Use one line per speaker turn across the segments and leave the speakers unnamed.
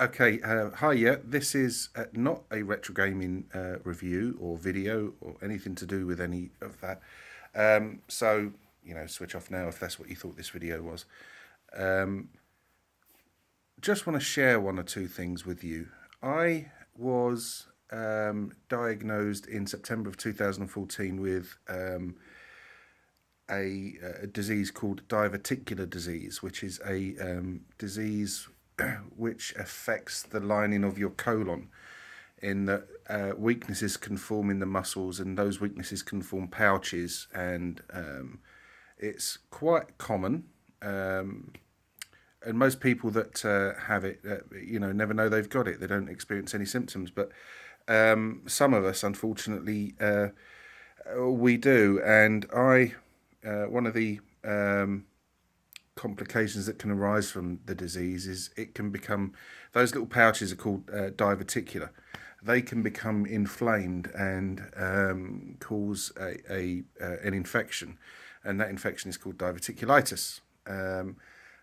Okay, hi, yeah, this is not a retro gaming review or video or anything to do with any of that. Switch off now if that's what you thought this video was. Um, just want to share one or two things with you. I was diagnosed in September of 2014 with a disease called diverticular disease, which is a disease which affects the lining of your colon. In that weaknesses can form in the muscles, and those weaknesses can form pouches, and it's quite common. Um, and most people that have it, never know they've got it. They don't experience any symptoms, but some of us, unfortunately, we do. And one of the complications that can arise from the disease is it can become, those little pouches are called diverticular. They can become inflamed and cause an infection, and that infection is called diverticulitis.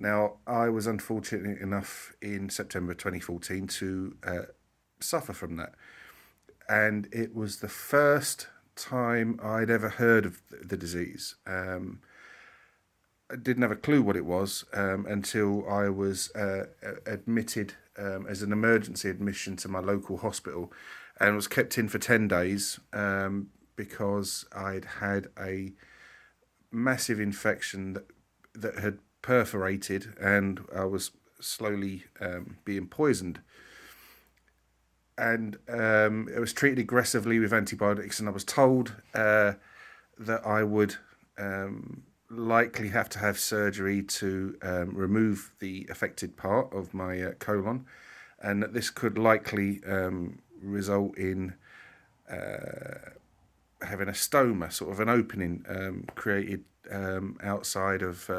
Now, I was unfortunate enough in September 2014 to suffer from that, and it was the first time I'd ever heard of the disease. I didn't have a clue what it was until I was admitted as an emergency admission to my local hospital, and was kept in for 10 days because I'd had a massive infection that had perforated, and I was slowly being poisoned. And it was treated aggressively with antibiotics, and I was told that I would likely have to have surgery to remove the affected part of my colon, and that this could likely result in having a stoma, sort of an opening created outside of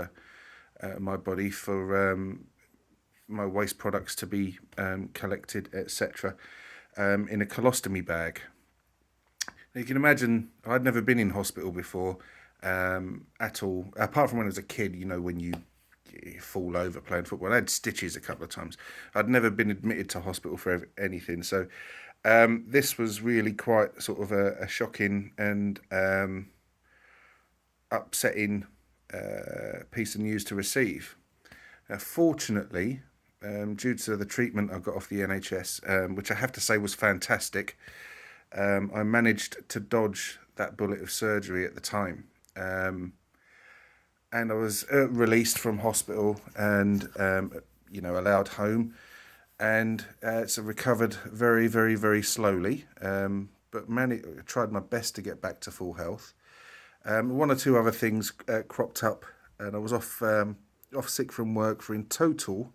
my body for my waste products to be collected, etc., in a colostomy bag. Now, you can imagine I'd never been in hospital before at all, apart from when I was a kid, when you fall over playing football. I had stitches a couple of times. I'd never been admitted to hospital for anything. So this was really quite sort of a shocking and upsetting piece of news to receive. Fortunately, due to the treatment I got off the NHS, which I have to say was fantastic, I managed to dodge that bullet of surgery at the time. And I was released from hospital and, allowed home. And so recovered very, very, very slowly, but tried my best to get back to full health. One or two other things cropped up, and I was off sick from work for in total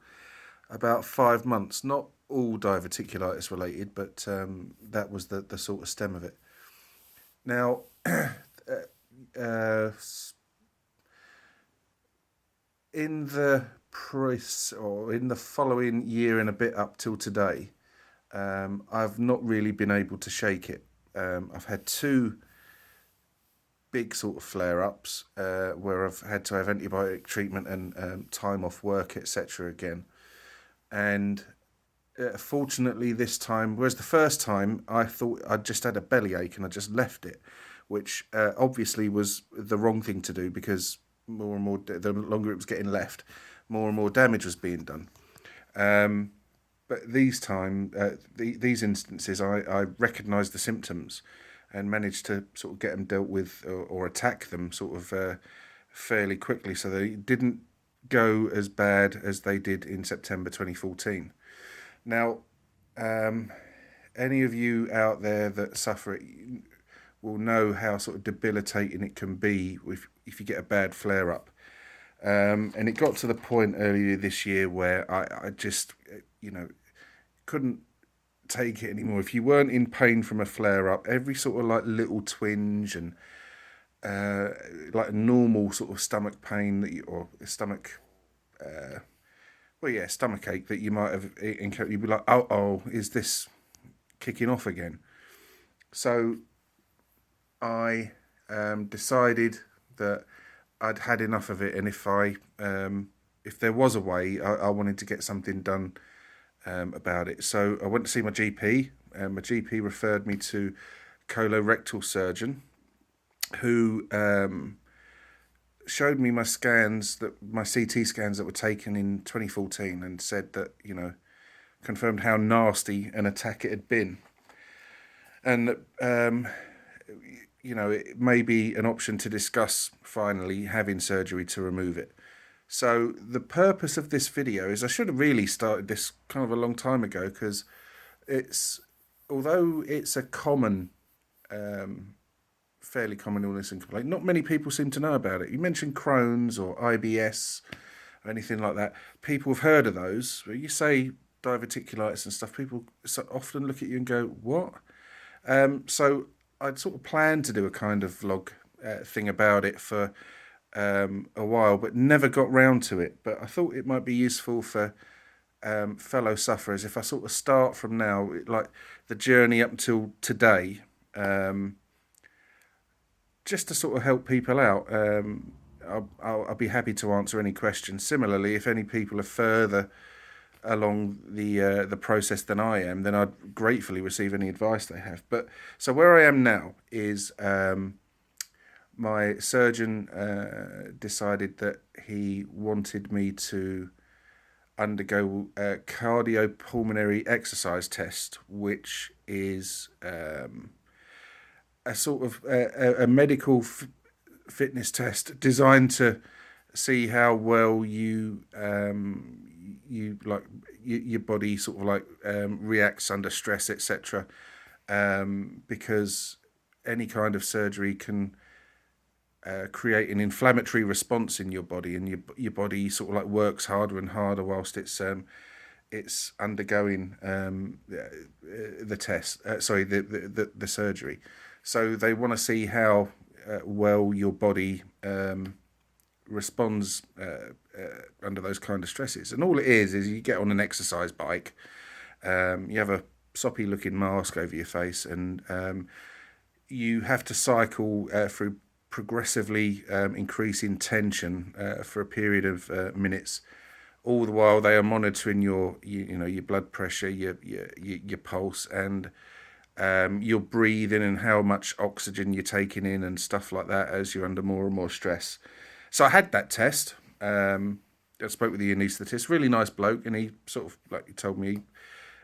about 5 months. Not all diverticulitis related, but that was the sort of stem of it. Now, uh, in the in the following year and a bit up till today, I've not really been able to shake it. I've had two big sort of flare-ups where I've had to have antibiotic treatment and time off work, etc. again. And fortunately, this time, whereas the first time I thought I'd just had a bellyache and I just left it, which obviously was the wrong thing to do because more and more, the longer it was getting left, more and more damage was being done. But these instances, I recognised the symptoms and managed to sort of get them dealt with or attack them sort of fairly quickly, so they didn't go as bad as they did in September 2014. Now, any of you out there that suffer it will know how sort of debilitating it can be if you get a bad flare up. And it got to the point earlier this year where I just, couldn't take it anymore. If you weren't in pain from a flare up, every sort of like little twinge and like a normal sort of stomach pain or stomach, stomach ache that you might have encountered, you'd be like, oh, is this kicking off again? So I decided that I'd had enough of it, and if there was a way, I wanted to get something done about it. So I went to see my GP, and my GP referred me to colorectal surgeon, who showed me my scans, that my CT scans that were taken in 2014, and said that, confirmed how nasty an attack it had been, and it may be an option to discuss finally having surgery to remove it. So the purpose of this video is, I should have really started this kind of a long time ago, because although it's a fairly common illness and complaint, not many people seem to know about it. You mentioned Crohn's or IBS or anything like that. People have heard of those. But you say diverticulitis and stuff, people so often look at you and go, what? So I'd sort of planned to do a kind of vlog thing about it for a while, but never got round to it. But I thought it might be useful for fellow sufferers if I sort of start from now, like the journey up until today, just to sort of help people out. I'll be happy to answer any questions. Similarly, if any people are further along the process than I am, then I'd gratefully receive any advice they have. But so where I am now is my surgeon decided that he wanted me to undergo a cardiopulmonary exercise test, which is a sort of a medical fitness test designed to see how well your body sort of like reacts under stress, etc. Because any kind of surgery can create an inflammatory response in your body, and your body sort of like works harder and harder whilst it's undergoing the test. The surgery. So they want to see how well your body responds under those kind of stresses. And all it is you get on an exercise bike, you have a soppy looking mask over your face, and you have to cycle through progressively increasing tension for a period of minutes. All the while they are monitoring your blood pressure, your pulse, and your breathing, and how much oxygen you're taking in and stuff like that as you're under more and more stress. So I had that test. I spoke with the anaesthetist, really nice bloke, and he sort of like he told me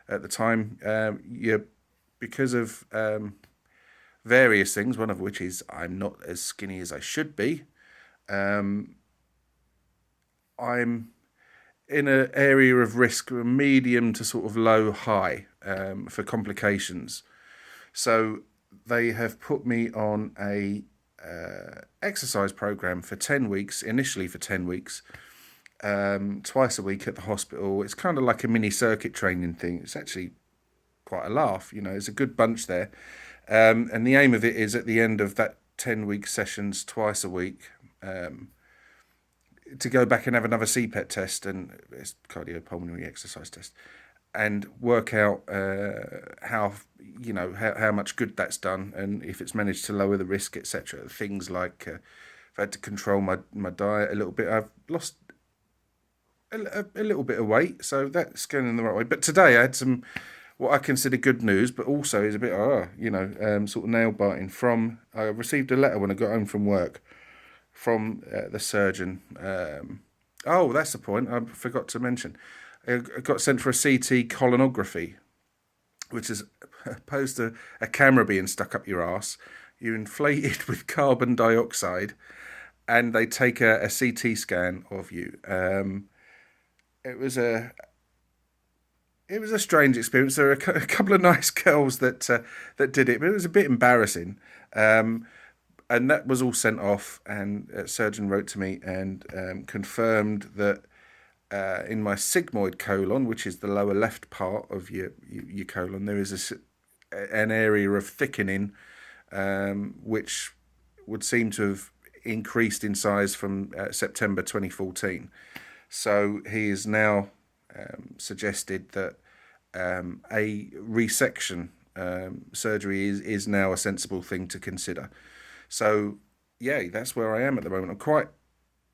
at the time, because of various things, one of which is I'm not as skinny as I should be. I'm in an area of risk, medium to sort of low high, for complications. So they have put me on a exercise program for 10 weeks, initially for 10 weeks, twice a week at the hospital. It's kind of like a mini circuit training thing. It's actually quite a laugh, there's a good bunch there. And the aim of it is at the end of that 10-week sessions twice a week, to go back and have another CPET test, and it's cardiopulmonary exercise test, and work out how much good that's done, and if it's managed to lower the risk, etc. Things like I've had to control my diet a little bit. I've lost a little bit of weight, so that's going in the right way. But today I had some what I consider good news, but also is a bit sort of nail biting. I received a letter when I got home from work from the surgeon. Oh, that's the point I forgot to mention. I got sent for a CT colonography, which is opposed to a camera being stuck up your arse. You're inflated with carbon dioxide, and they take a CT scan of you. It was a strange experience. There were a couple of nice girls that did it, but it was a bit embarrassing. And that was all sent off, and a surgeon wrote to me and confirmed that in my sigmoid colon, which is the lower left part of your colon, there is an area of thickening, which would seem to have increased in size from September 2014. So he has now suggested that a resection surgery is now a sensible thing to consider. So, yeah, that's where I am at the moment. I'm quite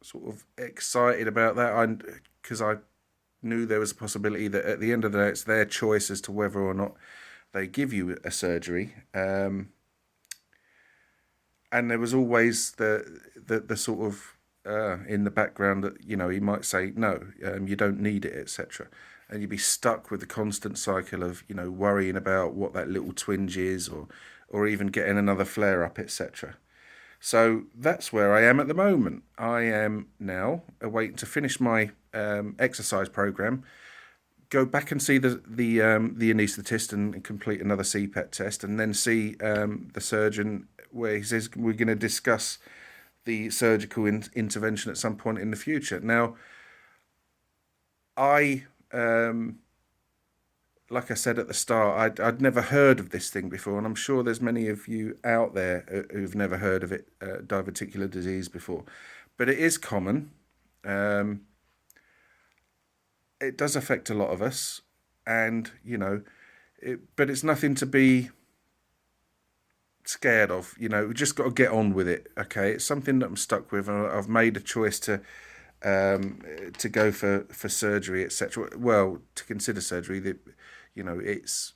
sort of excited about that, because I knew there was a possibility that at the end of the day, it's their choice as to whether or not they give you a surgery. And there was always the sort of in the background that, you know, he might say no, you don't need it, etc. And you'd be stuck with the constant cycle of, you know, worrying about what that little twinge is, or even getting another flare up, etc. So that's where I am at the moment. I am now waiting to finish my exercise program, go back and see the anaesthetist and complete another CPET test, and then see the surgeon, where he says we're going to discuss the surgical intervention at some point in the future. Now, like I said at the start, I'd never heard of this thing before, and I'm sure there's many of you out there who've never heard of it, diverticular disease, before. But it is common. It does affect a lot of us, and, you know, but it's nothing to be scared of. You know, we just got to get on with it. Okay, it's something that I'm stuck with, and I've made a choice to go for surgery, etc. Well, to consider surgery, that, you know, it's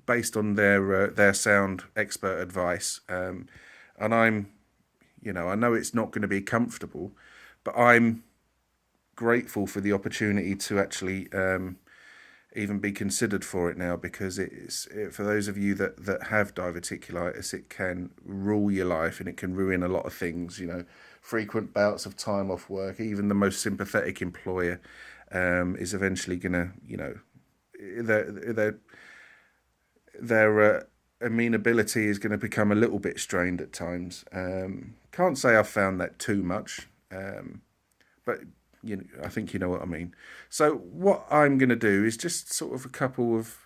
based on their sound expert advice, and I'm, you know, I know it's not going to be comfortable, but I'm grateful for the opportunity to actually even be considered for it now, because for those of you that have diverticulitis, it can rule your life, and it can ruin a lot of things. You know, frequent bouts of time off work, even the most sympathetic employer is eventually gonna, you know, their amenability is going to become a little bit strained at times. Can't say I've found that too much, but, you know, I think you know what I mean. So what I'm going to do is just sort of a couple of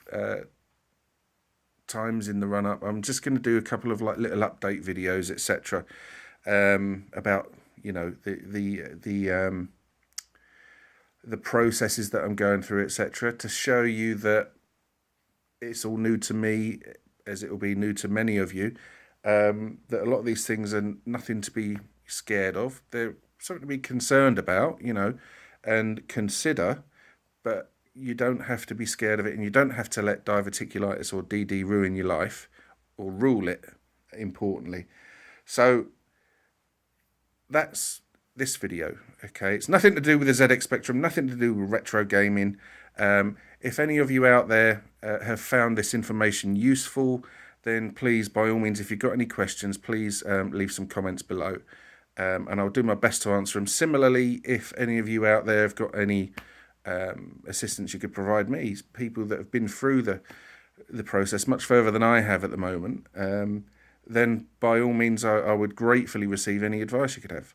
times in the run up, I'm just going to do a couple of like little update videos, etc. About, you know, the processes that I'm going through, etc., to show you that it's all new to me, as it will be new to many of you. That a lot of these things are nothing to be scared of. They're something to be concerned about, you know, and consider, but you don't have to be scared of it, and you don't have to let diverticulitis or DD ruin your life, or rule it, importantly. So that's this video, okay? It's nothing to do with the ZX Spectrum, nothing to do with retro gaming. If any of you out there have found this information useful, then please, by all means, if you've got any questions, please leave some comments below. And I'll do my best to answer them. Similarly, if any of you out there have got any assistance you could provide me, people that have been through the process much further than I have at the moment, then by all means I would gratefully receive any advice you could have.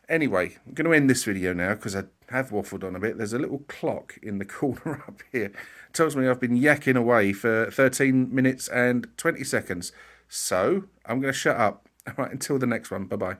Anyway, I'm going to end this video now because I have waffled on a bit. There's a little clock in the corner up here. It tells me I've been yakking away for 13 minutes and 20 seconds. So I'm going to shut up. All right, until the next one. Bye-bye.